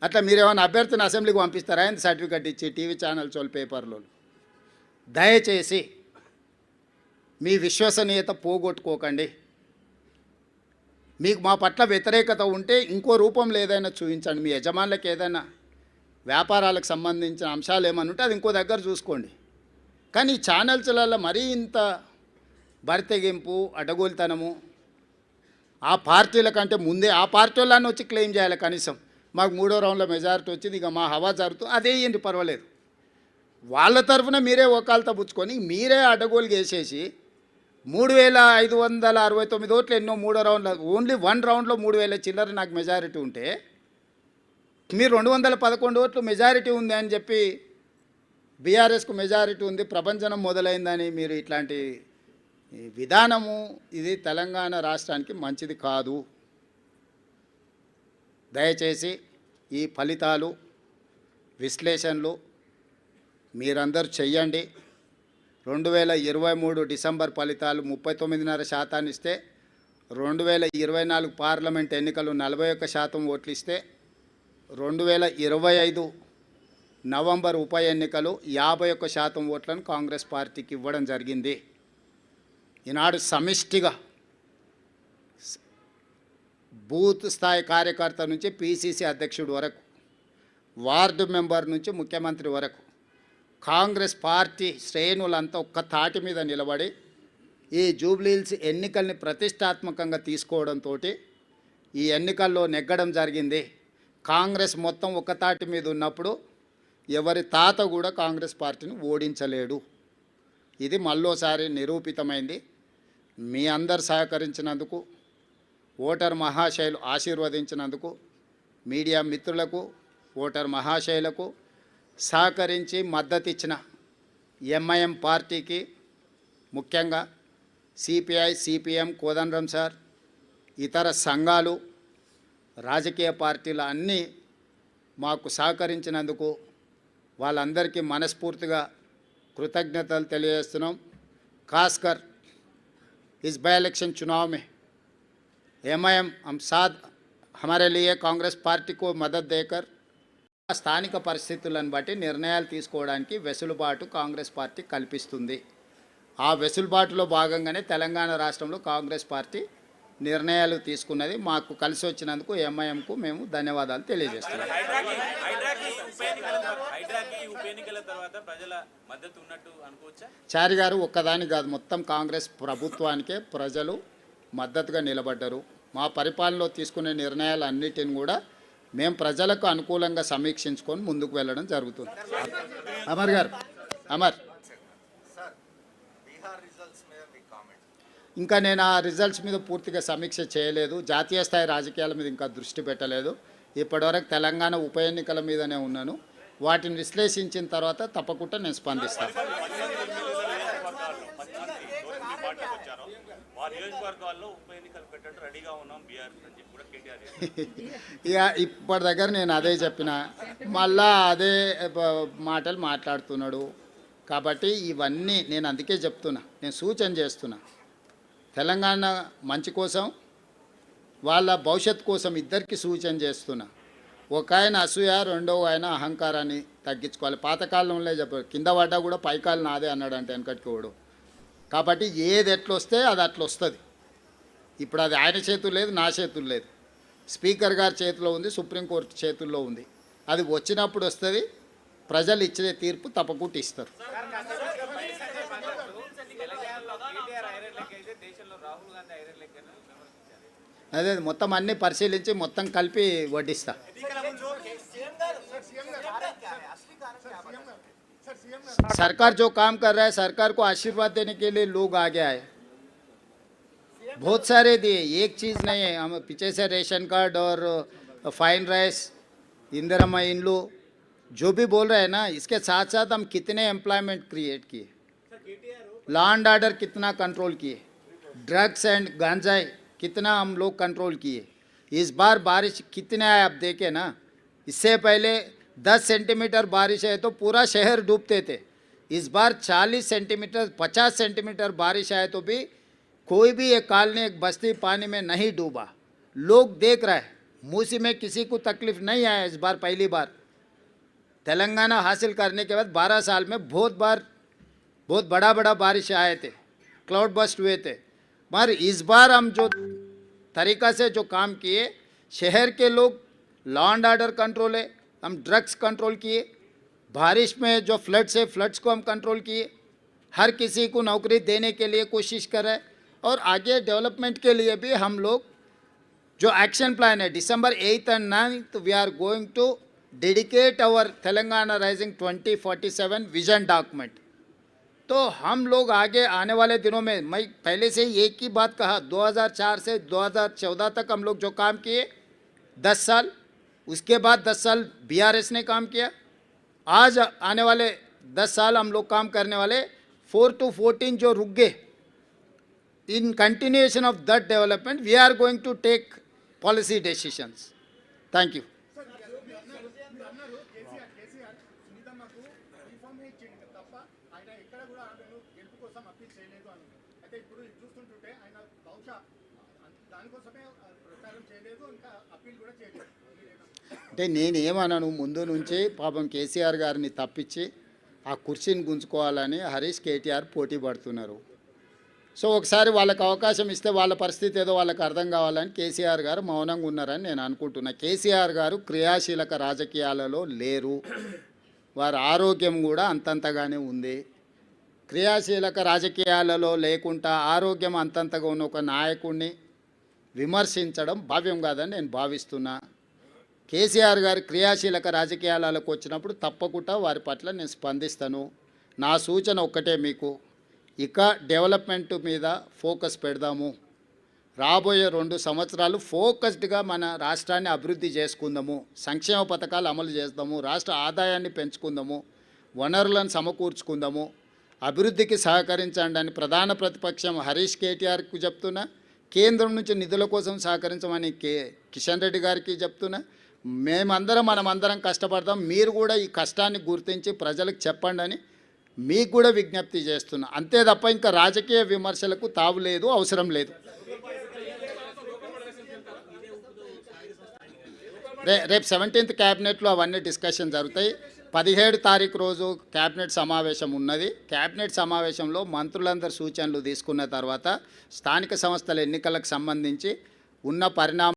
అట్లా మీరేమైనా అభ్యర్థిని అసెంబ్లీకి పంపిస్తారా ఎంత సర్టిఫికెట్ ఇచ్చి టీవీ ఛానల్స్ వాళ్ళు పేపర్లో? దయచేసి మీ విశ్వసనీయత పోగొట్టుకోకండి. మీకు మా పట్ల వ్యతిరేకత ఉంటే ఇంకో రూపంలో ఏదైనా చూపించండి. మీ యజమానులకు ఏదైనా వ్యాపారాలకు సంబంధించిన అంశాలు ఏమైనా ఉంటే అది ఇంకో దగ్గర చూసుకోండి. కానీ ఈ ఛానల్స్లలో మరీ ఇంత బరితెగింపు, అడ్డగోలుతనము, ఆ పార్టీల కంటే ముందే ఆ పార్టీ వాళ్ళని వచ్చి క్లెయిమ్ చేయాలి. కనీసం మాకు 3వ రౌండ్లో మెజారిటీ వచ్చింది, ఇక మా హవా జరుగుతుంది, అదే ఏంటి పర్వాలేదు. వాళ్ళ తరఫున మీరే ఒకాలతో పుచ్చుకొని మీరే అడ్డగోలు వేసేసి 3569 ఓట్లు ఎన్నో 3వ రౌండ్లో, ఓన్లీ 1 రౌండ్లో 3000 చిల్లర నాకు మెజారిటీ ఉంటే మీరు 211 ఓట్లు మెజారిటీ ఉంది అని చెప్పి బీఆర్ఎస్కు మెజారిటీ ఉంది, ప్రభంజనం మొదలైందని మీరు ఇట్లాంటి విధానము ఇది తెలంగాణ రాష్ట్రానికి మంచిది కాదు. దయచేసి ఈ ఫలితాలు విశ్లేషణలు మీరందరూ చెయ్యండి. 2023 డిసెంబర్ ఫలితాలు 39.5% ఇస్తే, 2024 పార్లమెంట్ ఎన్నికలు 41% ఓట్లు ఇస్తే, 2025 నవంబర్ ఉప ఎన్నికలు 51% ఓట్లను కాంగ్రెస్ పార్టీకి ఇవ్వడం జరిగింది. ఈనాడు సమిష్టిగా బూత్ స్థాయి కార్యకర్త నుంచి పీసీసీ అధ్యక్షుడు వరకు, వార్డు మెంబర్ నుంచి ముఖ్యమంత్రి వరకు కాంగ్రెస్ పార్టీ శ్రేణులంతా ఒక్క తాటి మీద నిలబడి ఈ జూబ్లీహిల్స్ ఎన్నికల్ని ప్రతిష్టాత్మకంగా తీసుకోవడంతో ఈ ఎన్నికల్లో నెగ్గడం జరిగింది. కాంగ్రెస్ మొత్తం ఒక తాటి మీద ఉన్నప్పుడు ఎవరి తాత కూడా కాంగ్రెస్ పార్టీని ఓడించలేడు. ఇది మళ్ళోసారి నిరూపితమైంది. మీ అందరు సహకరించినందుకు, ఓటర్ మహాశయులు ఆశీర్వదించినందుకు, మీడియా మిత్రులకు, ఓటర్ మహాశయులకు సహకరించి మద్దతు ఇచ్చిన ఎంఐఎం పార్టీకి, ముఖ్యంగా సిపిఐ, సిపిఎం, కోదండరాం సార్, ఇతర సంఘాలు, రాజకీయ పార్టీలు అన్నీ మాకు సహకరించినందుకు వాళ్ళందరికీ మనస్ఫూర్తిగా कृतज्ञतలు తెలియజేస్తున్నాం. खासकर इस बाई इलेक्शन चुनाव में एमआईएम हम साथ हमारे लिए कांग्रेस पार्टी को मदद देकर స్థానిక పరిస్థితులను బట్టి నిర్ణయాలు తీసుకోవడానికి వెసులుబాటు కాంగ్రెస్ పార్టీ కల్పిస్తుంది. ఆ వెసులుబాటులో భాగంగానే తెలంగాణ రాష్ట్రంలో కాంగ్రెస్ పార్టీ నిర్ణయాలు తీసుకున్నది. మాకు కలిసి వచ్చినందుకు ఎంఐఎంకు మేము ధన్యవాదాలు తెలియజేస్తున్నాం. చారి గారు ఒక్కదాని కాదు, మొత్తం కాంగ్రెస్ ప్రభుత్వానికే ప్రజలు మద్దతుగా నిలబడ్డారు. మా పరిపాలనలో తీసుకునే నిర్ణయాలన్నిటిని కూడా మేము ప్రజలకు అనుకూలంగా సమీక్షించుకొని ముందుకు వెళ్ళడం జరుగుతుంది. అమర్ గారు, అమర్, ఇంకా నేను ఆ రిజల్ట్స్ మీద పూర్తిగా సమీక్ష చేయలేదు. జాతీయ స్థాయి రాజకీయాల మీద ఇంకా దృష్టి పెట్టలేదు. ఇప్పటివరకు తెలంగాణ ఉప ఎన్నికల మీదనే ఉన్నాను. వాటిని విశ్లేషించిన తర్వాత తప్పకుండా నేను స్పందిస్తాను. ఇక ఇప్పటి దగ్గర నేను అదే చెప్పిన, మళ్ళా అదే మాటలు మాట్లాడుతున్నాడు. కాబట్టి ఇవన్నీ నేను అందుకే చెప్తున్నా, నేను సూచన చేస్తున్నా. తెలంగాణ మంచి కోసం, వాళ్ళ భవిష్యత్తు కోసం ఇద్దరికి సూచన చేస్తున్నా. ఒక ఆయన అసూయ, రెండవ ఆయన అహంకారాన్ని తగ్గించుకోవాలి. పాతకాలంలో చెప్పారు, కింద పడ్డా కూడా పైకాలు నాదే అన్నాడంటే వెనకటికోడు. కాబట్టి ఏది ఎట్లొస్తే అది అట్లా వస్తుంది. ఇప్పుడు అది ఆయన చేతులు లేదు, నా చేతులు లేదు, స్పీకర్ గారి చేతిలో ఉంది, సుప్రీంకోర్టు చేతుల్లో ఉంది. అది వచ్చినప్పుడు వస్తుంది. ప్రజలు ఇచ్చే తీర్పు తప్పకుండా ఇస్తారు. అదే మొత్తం అన్నీ పరిశీలించి మొత్తం కలిపి వడ్డిస్తా. सरकार जो काम कर रहा है, सरकार को आशीर्वाद देने के लिए लोग आगे आए, बहुत सारे दिए, एक चीज़ नहीं है. हम पीछे से रेशन कार्ड और फाइन राइस, इंदिरा इंड्लू जो भी बोल रहे हैं ना, इसके साथ साथ हम कितने एम्प्लॉयमेंट क्रिएट किए, लॉ एंड ऑर्डर कितना कंट्रोल किए, ड्रग्स एंड गांजाई कितना हम लोग कंट्रोल किए. इस बार बारिश कितने आए आप देखे ना. इससे पहले 10 सेंटीमीटर बारिश है तो पूरा शहर डूबते थे. इस बार 40 सेंटीमीटर 50 सेंटीमीटर बारिश आए तो भी कोई भी एक कॉलोनी, एक बस्ती पानी में नहीं डूबा. लोग देख रहे हैं, मूसी में किसी को तकलीफ नहीं आया इस बार पहली बार। तेलंगाना हासिल करने के बाद 12 साल में बहुत बड़ा बड़ा बारिश आए थे, क्लाउड बस्ट हुए थे। मगर इस बार हम जो तरीक़ा से जो काम किए, शहर के लोग लॉ एंड ऑर्डर कंट्रोल है, हम ड्रग्स कंट्रोल किए, बारिश में जो फ्लड्स को हम कंट्रोल किए, हर किसी को नौकरी देने के लिए कोशिश कर रहे हैं। और आगे डेवलपमेंट के लिए भी हम लोग जो एक्शन प्लान है December 8th and 9th we are going to dedicate our Telangana rising 2047 vision document. तो हम लोग आगे आने वाले दिनों में, मैं पहले से ही एक ही बात कहा, 2004 से 2014 तक हम लोग जो काम किए 10 साल, उसके बाद 10 साल BRS ने काम किया, आज आने वाले 10 साल हम लोग काम करने वाले। 4 to 14 जो रुक गए, in continuation of that development we are going to take policy decisions. Thank you. అంటే నేనేమన్నాను, ముందు నుంచి పాపం కేసీఆర్ గారిని తప్పించి ఆ కుర్చీని గుంజుకోవాలని హరీష్ కేటీఆర్ పోటీ పడుతున్నారు. సో ఒకసారి వాళ్ళకి అవకాశం ఇస్తే వాళ్ళ పరిస్థితి ఏదో వాళ్ళకి అర్థం కావాలని కేసీఆర్ గారు మౌనంగా ఉన్నారని నేను అనుకుంటున్నా. కేసీఆర్ గారు క్రియాశీలక రాజకీయాలలో లేరు, వారి ఆరోగ్యం కూడా అంతంతగానే ఉంది. క్రియాశీలక రాజకీయాలలో లేకుండా ఆరోగ్యం అంతంతగా ఉన్న ఒక నాయకుడిని విమర్శించడం భావ్యం కాదని నేను భావిస్తున్నా. కేసీఆర్ గారు క్రియాశీలక రాజకీయాలకు వచ్చినప్పుడు తప్పకుండా వారి పట్ల నేను స్పందిస్తాను. నా సూచన ఒక్కటే మీకు, ఇక డెవలప్మెంట్ మీద ఫోకస్ పెడదాము. రాబోయే 2 సంవత్సరాలు ఫోకస్డ్గా మన రాష్ట్రాన్ని అభివృద్ధి చేసుకుందాము, సంక్షేమ పథకాలు అమలు చేద్దాము, రాష్ట్ర ఆదాయాన్ని పెంచుకుందాము, వనరులను సమకూర్చుకుందాము, అభివృద్ధికి సహకరించండి అని ప్రధాన ప్రతిపక్షం హరీష్ కేటీఆర్కు చెప్తున్నా. కేంద్రం నుంచి నిధుల కోసం సహకరించమని కిషన్ రెడ్డి గారికి చెప్తున్నా. మనమందరం కష్టపడతాం, మీరు కూడా ఈ కష్టాన్ని గుర్తించి ప్రజలకు చెప్పండి అని మీకు కూడా విజ్ఞప్తి చేస్తున్నా. అంతే తప్ప ఇంకా రాజకీయ విమర్శలకు తావు లేదు, అవసరం లేదు. రేపు 17th క్యాబినెట్లో అవన్నీ డిస్కషన్ జరుగుతాయి. 17 తారీఖు రోజు క్యాబినెట్ సమావేశం ఉన్నది. క్యాబినెట్ సమావేశంలో మంత్రులందరూ సూచనలు తీసుకున్న తర్వాత స్థానిక సంస్థల ఎన్నికలకు సంబంధించి ఉన్న పరిణామం